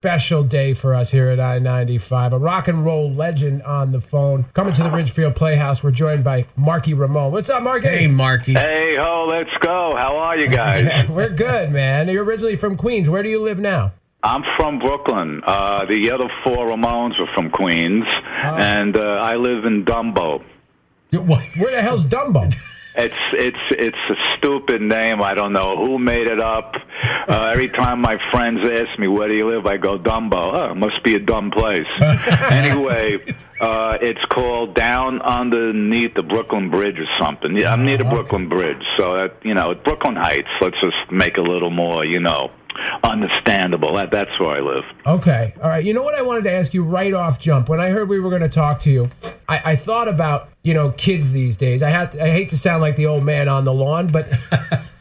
special day for us here at I-95. A rock and roll legend on the phone. Coming to the Ridgefield Playhouse, we're joined by Marky Ramone. What's up, Marky? Hey, Marky. Hey, ho, let's go. How are you guys? We're good, man. You're originally from Queens. Where do you live now? I'm from Brooklyn. The other four Ramones are from Queens, and I live in Dumbo. Where the hell's Dumbo? It's a stupid name. I don't know who made it up. Every time my friends ask me, where do you live? I go, Dumbo. Oh, it must be a dumb place. Anyway, it's called down underneath the Brooklyn Bridge or something. Yeah, I'm near the Brooklyn Bridge. So, it's Brooklyn Heights. Let's just make it a little more, understandable. That's where I live. Okay. All right. You know what I wanted to ask you right off jump? When I heard we were going to talk to you, I thought about, kids these days. I hate to sound like the old man on the lawn, but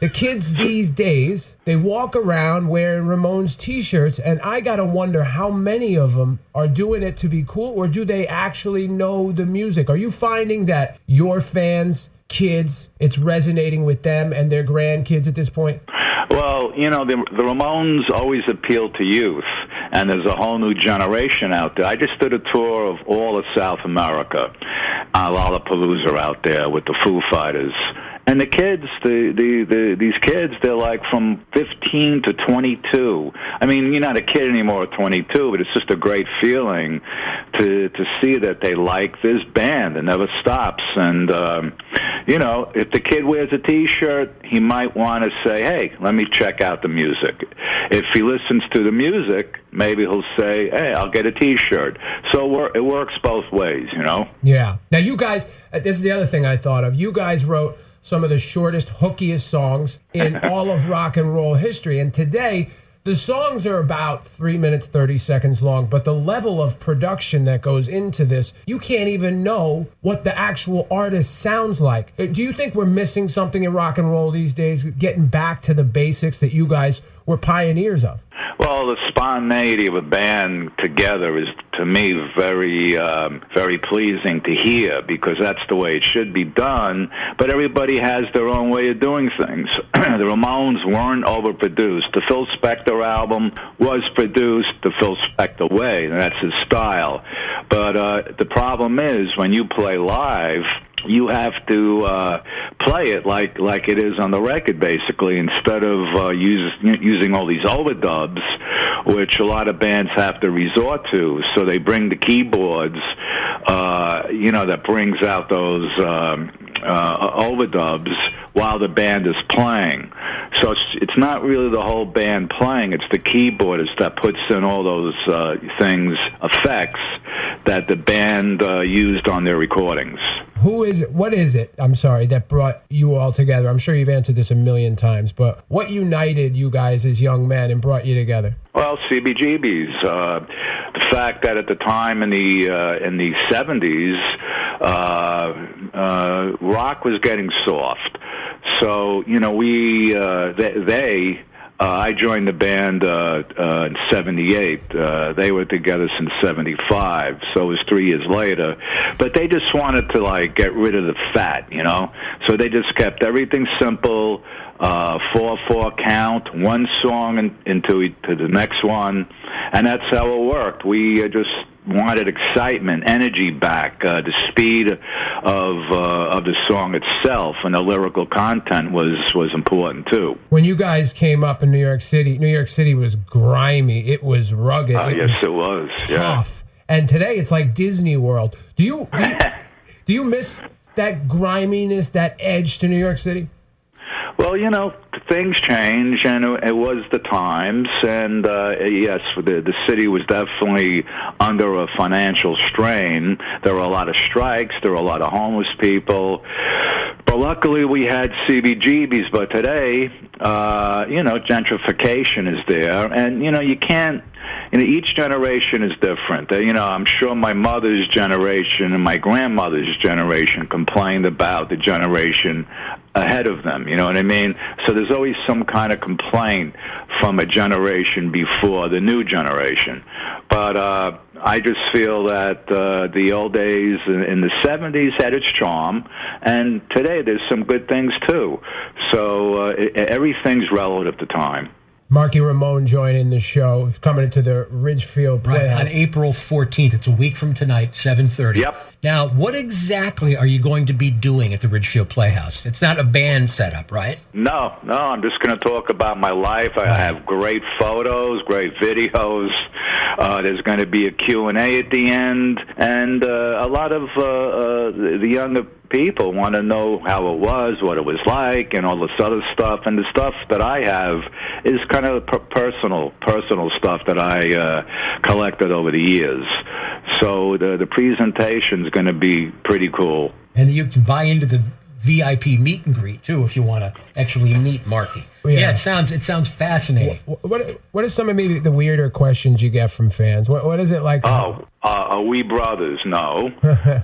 the kids these days, they walk around wearing Ramones T-shirts, and I got to wonder how many of them are doing it to be cool, or do they actually know the music? Are you finding that your fans, kids, it's resonating with them and their grandkids at this point? Well, the Ramones always appeal to youth, and there's a whole new generation out there. I just did a tour of all of South America, Lollapalooza out there with the Foo Fighters. And the kids, these kids, they're like from 15 to 22. I mean, you're not a kid anymore at 22, but it's just a great feeling to see that they like this band. It never stops. And, if the kid wears a T-shirt, he might want to say, hey, let me check out the music. If he listens to the music, maybe he'll say, hey, I'll get a T-shirt. So it works both ways, Yeah. Now, you guys, this is the other thing I thought of. You guys wrote some of the shortest, hookiest songs in all of rock and roll history. And today, the songs are about 3 minutes, 30 seconds long, but the level of production that goes into this, you can't even know what the actual artist sounds like. Do you think we're missing something in rock and roll these days, getting back to the basics that you guys were pioneers of? Well, the spontaneity of a band together is, to me, very, very pleasing to hear, because that's the way it should be done. But everybody has their own way of doing things. The Ramones weren't overproduced. The Phil Spector album was produced the Phil Spector way, and that's his style. But the problem is, when you play live, you have to play it like it is on the record, basically, instead of using all these overdubs, which a lot of bands have to resort to. So they bring the keyboards, that brings out those overdubs while the band is playing. So it's not really the whole band playing, it's the keyboardist that puts in all those effects that the band used on their recordings. Who is it? What is it, I'm sorry, that brought you all together? I'm sure you've answered this a million times, but what united you guys as young men and brought you together? Well, CBGBs. The fact that at the time in the 70s, rock was getting soft. So, I joined the band in 78. They were together since 75, so it was 3 years later. But they just wanted to, get rid of the fat, So they just kept everything simple, 4/4 count, one song into the next one, and that's how it worked. We just wanted excitement, energy back. The speed of the song itself and the lyrical content was important too. When you guys came up in New York City was grimy. It was rugged. It was tough. Yeah. And today it's like Disney World. Do you miss that griminess, that edge to New York City? Well, things change, and it was the times, and yes, the city was definitely under a financial strain. There were a lot of strikes, there were a lot of homeless people, but luckily we had CBGBs. But today, gentrification is there, and you can't. Each generation is different. I'm sure my mother's generation and my grandmother's generation complained about the generation ahead of them, you know what I mean? So there's always some kind of complaint from a generation before the new generation. But I just feel that the old days in the 70s had its charm, and today there's some good things too. So everything's relative to time. Marky Ramone joining the show. He's coming into the Ridgefield Playhouse. Right, on April 14th. It's a week from tonight, 7:30. Yep. Now, what exactly are you going to be doing at the Ridgefield Playhouse? It's not a band setup, right? No, I'm just going to talk about my life. I have great photos, great videos. There's going to be a Q&A at the end, and a lot of the younger people want to know how it was, what it was like, and all this other stuff. And the stuff that I have is kind of personal stuff that I collected over the years. So the presentation's going to be pretty cool. And you can buy into the VIP meet and greet too if you want to actually meet Marky. Yeah, it sounds fascinating. What are some of maybe the weirder questions you get from fans? What is it like? Are we brothers? No,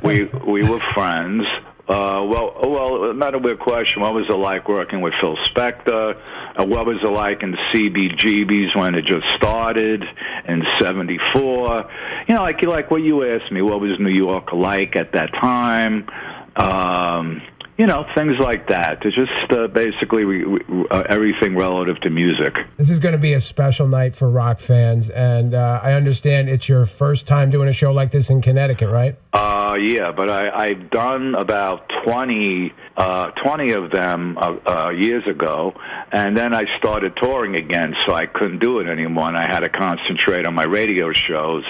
we were friends. Well, not a weird question. What was it like working with Phil Spector? What was it like in the CBGBs when it just started in '74? You know, like what you asked me. What was New York like at that time? You know, things like that. It's just basically everything relative to music. This is going to be a special night for rock fans, and I understand it's your first time doing a show like this in Connecticut, right? Yeah, but I've done about 20 of them years ago, and then I started touring again, so I couldn't do it anymore, and I had to concentrate on my radio shows.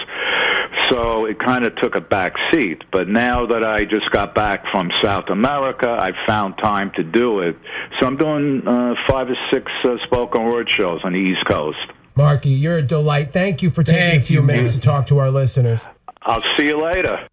So it kind of took a back seat. But now that I just got back from South America, I found time to do it. So I'm doing 5 or 6 spoken word shows on the East Coast. Marky, you're a delight. Thank you for taking a few minutes to talk to our listeners. I'll see you later.